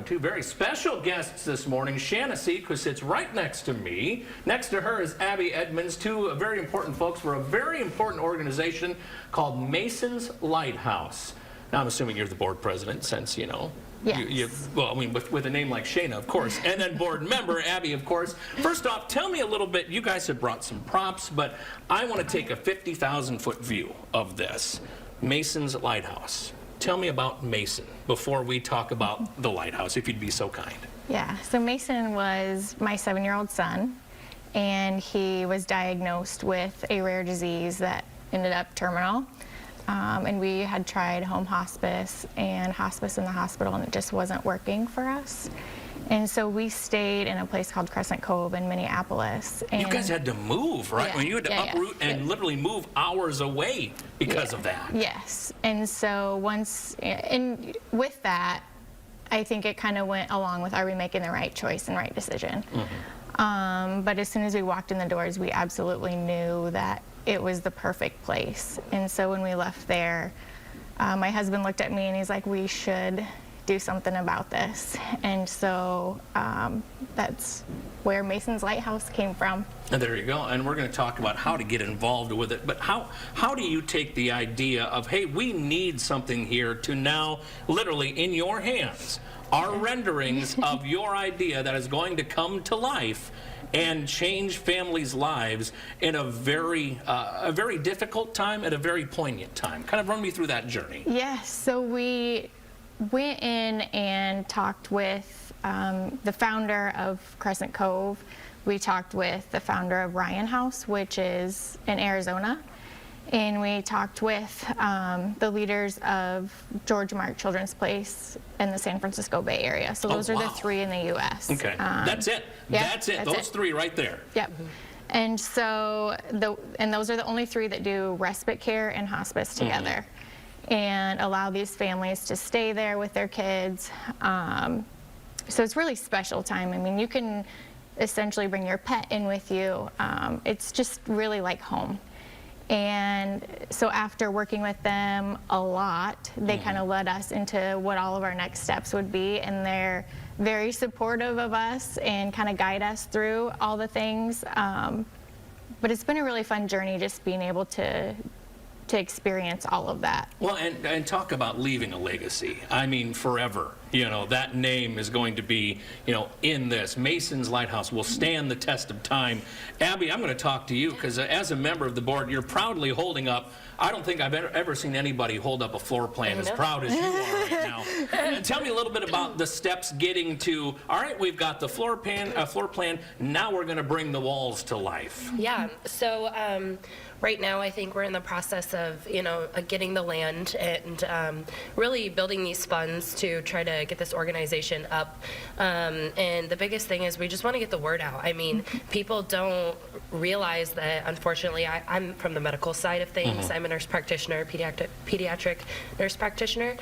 two very special guests this morning. Mason Siek, who sits right next to me. Next to her is Abby Edmonds, two very important folks for a very important organization called Mason's Lighthouse. Now, I'm assuming you're the board president since, you know, Yes. well, I mean, with a name like Shayna, of course, and then board member Abby, of course. First off, tell me a little bit. You guys have brought some props, but I want to take a 50,000-foot view of this. Mason's Lighthouse. Tell me about Mason before we talk about the lighthouse, if you'd be so kind. Yeah, so Mason was my 7-year-old son, and he was diagnosed with a rare disease that ended up terminal. And we had tried home hospice and hospice in the hospital, and it just wasn't working for us. And so we stayed in a place called Crescent Cove in Minneapolis. And you guys had to move, right? Yeah, When you had to uproot and literally move hours away because of that. Yes. And so and with that, I think it kind of went along with, are we making the right choice and right decision? But as soon as we walked in the doors, we absolutely knew that it was the perfect place. And so when we left there, my husband looked at me and he's like, we should do something about this. And so that's where Mason's Lighthouse came from. And there you go. And we're going to talk about how to get involved with it. But how do you take the idea of, hey, we need something here, to now literally in your hands are renderings of your idea that is going to come to life and change families' lives in a very difficult time at a very poignant time. Kind of run me through that journey. Yes, so we went in and talked with the founder of Crescent Cove. We talked with the founder of Ryan House, which is in Arizona. And we talked with the leaders of George Mark Children's Place in the San Francisco Bay Area. So those are the 3 in the U.S. Okay, that's it. That's it. Those 3 right there. Yep. And so those are the only 3 that do respite care and hospice together, and allow these families to stay there with their kids. So it's really special time. I mean, you can essentially bring your pet in with you. It's just really like home. And so after working with them a lot, they kind of led us into what all of our next steps would be, and they're very supportive of us and kind of guide us through all the things. But it's been a really fun journey, just being able to experience all of that. Well, and talk about leaving a legacy. I mean, forever. You know, that name is going to be, you know, in this. Mason's Lighthouse will stand the test of time. Abby, I'm going to talk to you because as a member of the board, you're proudly holding up, I don't think I've ever seen anybody hold up a floor plan as proud as you are right now. And tell me a little bit about the steps getting to, all right, we've got the floor plan, now we're going to bring the walls to life. Yeah, so right now I think we're in the process of, you know, getting the land and really building these funds to try to get this organization up. And the biggest thing is we just want to get the word out. I mean, people don't realize that, unfortunately, I'm from the medical side of things. I'm a nurse practitioner, pediatric nurse practitioner,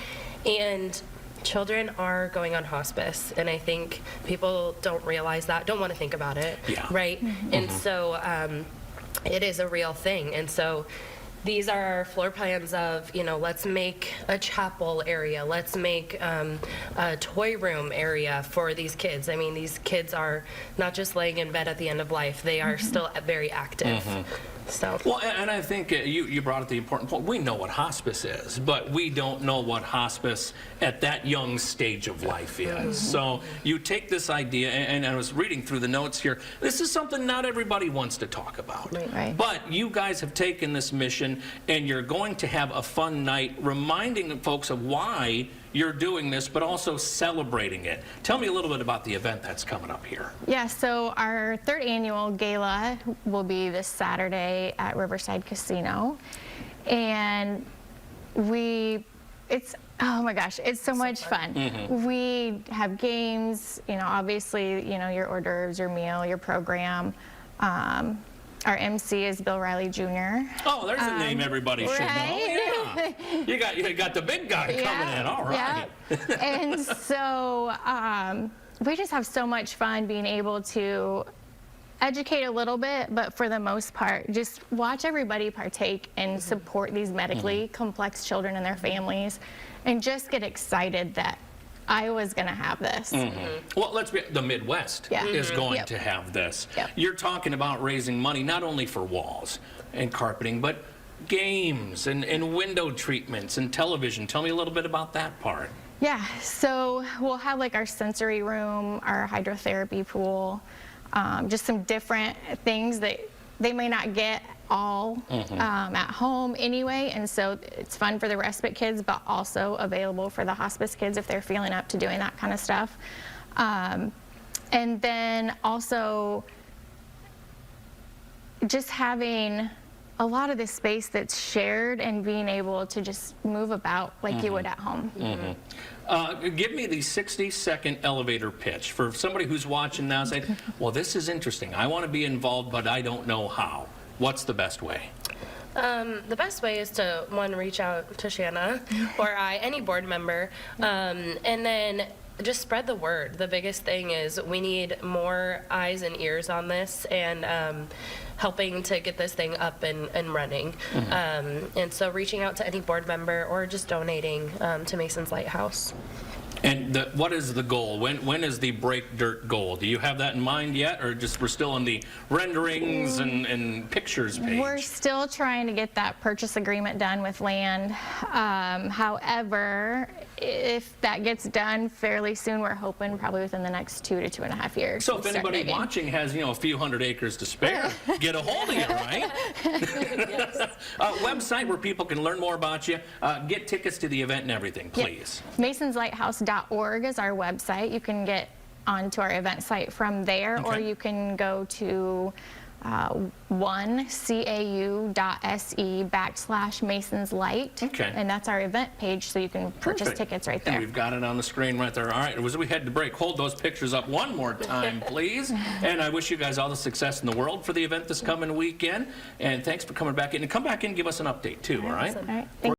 and children are going on hospice, and I think people don't realize that, don't want to think about it, right? And so it is a real thing. And so these are our floor plans of, you know, let's make a chapel area, let's make a toy room area for these kids. I mean, these kids are not just laying in bed at the end of life, they are still very active. So. Well, and I think you brought up the important point. We know what hospice is, but we don't know what hospice at that young stage of life is. So you take this idea, and I was reading through the notes here, this is something not everybody wants to talk about. Right. But you guys have taken this mission, and you're going to have a fun night reminding folks of why you're doing this, but also celebrating it. Tell me a little bit about the event that's coming up here. Yeah, so our 3rd annual gala will be this Saturday at Riverside Casino. And it's, oh my gosh, it's so much fun. We have games, you know, obviously, you know, your hors d'oeuvres, your meal, your program. Our MC is Bill Riley Jr. Oh, there's a name everybody should know. Yeah. You got the big guy coming in. All right. And so we just have so much fun being able to educate a little bit, but for the most part, just watch everybody partake and support these medically complex children and their families, and just get excited that Iowa's going to have this. Well, the Midwest Yeah. is going Yep. to have this. Yep. You're talking about raising money not only for walls and carpeting, but games and window treatments and television. Tell me a little bit about that part. Yeah, so we'll have like our sensory room, our hydrotherapy pool, just some different things that they may not get all at home anyway, and so it's fun for the respite kids, but also available for the hospice kids if they're feeling up to doing that kind of stuff. And then also just having a lot of the space that's shared and being able to just move about like you would at home. Give me the 60-second elevator pitch for somebody who's watching now saying, well, this is interesting. I want to be involved, but I don't know how. What's the best way? The best way is to, one, reach out to Shanna or any board member, and then just spread the word. The biggest thing is we need more eyes and ears on this, and helping to get this thing up and running. And so reaching out to any board member or just donating to Mason's Lighthouse. And what is the goal? When is the break dirt goal? Do you have that in mind yet, or just we're still in the renderings and pictures page? We're still trying to get that purchase agreement done with land. However, if that gets done fairly soon, we're hoping probably within the next 2 to 2.5 years. So we'll if start anybody digging. watching has, a few hundred acres to spare, get a hold of you, right? Website where people can learn more about you, get tickets to the event and everything, please. MasonsLighthouse.org is our website. You can get onto our event site from there, or Okay. you can go to 1cau.se/Masons Light. Okay. And that's our event page, so you can purchase Perfect. tickets right And there. we've got it on the screen right there. All right, as we head to break, hold those pictures up one more time, please. And I wish you guys all the success in the world for the event this coming weekend. And thanks for coming back in. And come back in and give us an update, too, all right? All right. Thank